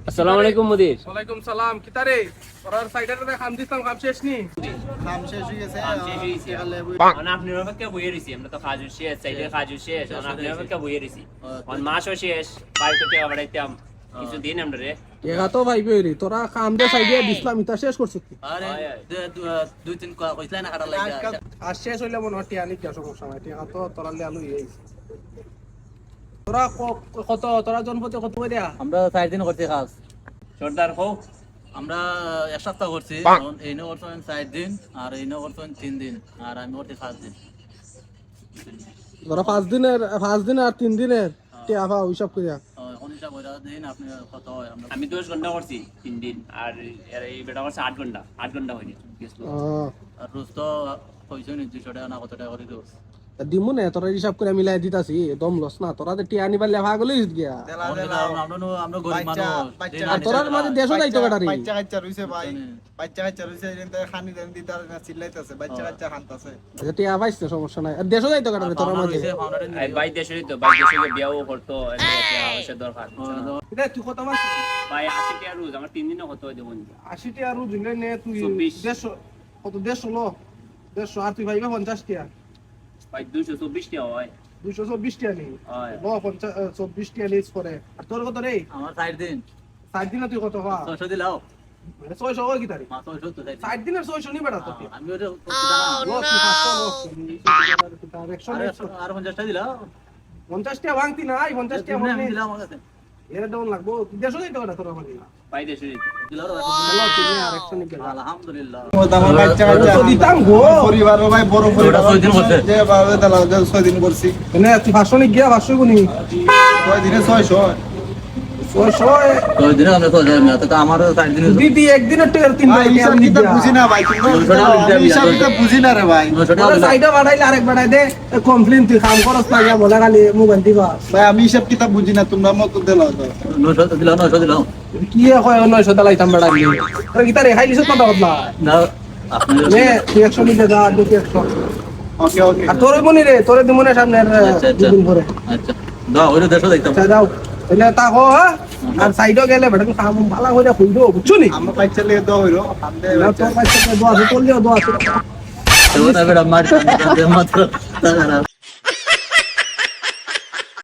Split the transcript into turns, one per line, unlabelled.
আসসালামু আলাইকুম মুদির।
ওয়ালাইকুম সালাম। কিতারে ওরার সাইডারে খাম দিতাম, খাম শেষ নি?
কাম শেষ হয়ে গেছে
আপনি অপেক্ষা বইয়ে রয়েছি, আমরা তো কাজু শেষ, সাইডে কাজু শেষ, আপনি অপেক্ষা বইয়ে রয়েছি। মাসও শেষ, বাড়িতে টাকা বাড়াইতাম কিছু দিন আমরা রে।
এগা তো ভাইবে রে, তোরা খাম দে সাইডে দিছলাম, ইতা শেষ করছিস কি?
আরে দুই তিন কইছলা না কাটা লাগা
আর শেষ হইলে মনে হয় টিয়ানি কি সমস্যা নাই, টিয়া তো তোরা লে আলু এই তোরা কত তোরা জনপতি কত করে দেয়া?
আমরা 4 দিন করতে কাজ
সর্দার কও
আমরা এক সপ্তাহ করছি এইনে করছেন 4 দিন আর এইনে করছেন 3 দিন আর আমি করতে 5 দিন
তোরা 5 দিন আর 3 দিনের টিয়া পা হিসাব করিয়া
অনিশা কইরা দিন আপনি কত হয় আমরা
আমি 10 ঘন্টা করছি 3 দিন, আর এই বেটা করছে 8 ঘন্টা হয়নি গেছিল।
আর রোজ তো পয়সা নি 200 টাকা না কত টাকা করে দিও
দিমু না, তোরা হিসাব করে মিলাই দিতাছি, দম লস না, তোরা টিয়া নিবার লেভা গলে গিয়া
আমরা গরিব মানুষ
আর তোরার মাঝে দেশও যাইতো কাটারি।
বাচ্চা কাচ্চা রইছে ভাই, বাচ্চা কাচ্চা রইছে এনতে খানি দেন দিতার না চিল্লাইতাছে, বাচ্চা কাচ্চা খানতাছে।
টিয়া পাইছে সমস্যা নাই, আর দেশও যাইতো কাটারি তোরার মাঝে।
এই ভাই দেশে তো ভাই দেশে বিয়াও করতো, টাকা পয়সা দরকার।
এটা তুই কত মাস?
ভাই 80 টাকা রোজ, আমার 3 দিনে কত দেব?
80 টিয়া রু দিলে নে তুই
24
150 কত 150 150 আর তুই ভাইবা 50 টিয়া
ভাই 224 টাকা হয়।
224 টিয়া নি
হয়।
ও 24 টিয়া লিস করে। আর তোর কত রে?
আমার 4 দিন
60 দিনে তুই কত পা?
600 দিলাও
600 হয় কি তারি?
মা 600 তো
60 দিনের 600 নি বেটা তো।
আমি ওটা আর 50 টাকা দিলাও
50 টিয়া ভাঙতি নাই, 50 টিয়া
আমি
ভাঙতি
দিলাম আমার কাছে
এরা ডাউন লাগবো, দেশও যাইতো কাটা তোর মাঝে।
ভাই দেশে
দিলাও
আল্লাহ তুমি আরেকশন নিকে
আলহামদুলিল্লাহ
আমার বাচ্চা কাচ্চা
তো দিতাম গো।
পরিবার ভাই বড় পরিবার
6 দিন করছে
যে ভাবে দালাল 6 দিন করছি,
এনে তুই 500 নি গিয়া 500 গুনি
6 দিনে 600
600
6 দিনে আমরা তো যাই না তো আমার 4 দিন
দিদি একদিনের টিয়ার 3
ভাই হিসাব কিতাব বুঝি না ভাই, হিসাব কিতাব বুঝি না রে ভাই।
900 টাকা দিলাম
সাইডে বাড়াইলে আরেক বাড়াই দে, কমপ্লেইন তুই কাম করস না গিয়া বলে খালি মোবাইল দিবা।
ভাই আমি হিসাব কিতাব বুঝি না, তোমরা মতো দিলাও তো
900 দিলাম 900 দিলাম
কি কয় 900 দালাইতাম বেড়া নি তোর কি তারে হাইলিস কথা বদলা
না আপনি
নে তুই 100 নিতে যা, তুই 100
ওকে ওকে
আর তোর মনি রে, তোর দিমনে সামনে আর
আচ্ছা
দুদিন পরে
আচ্ছা দাও ওরে 150 দিতাম
আচ্ছা যাও এলে তা হো। আর সাইডে গেলে বেটা কাম ভালো হইরা কইরো, বুঝছো নি?
আমার বাচ্চা লিয়ে দাও হইলো আমদে
না তোর কাছে দোয়া আছে, তোর লিও দোয়া আছে।
তো না বেটা মার মাত্র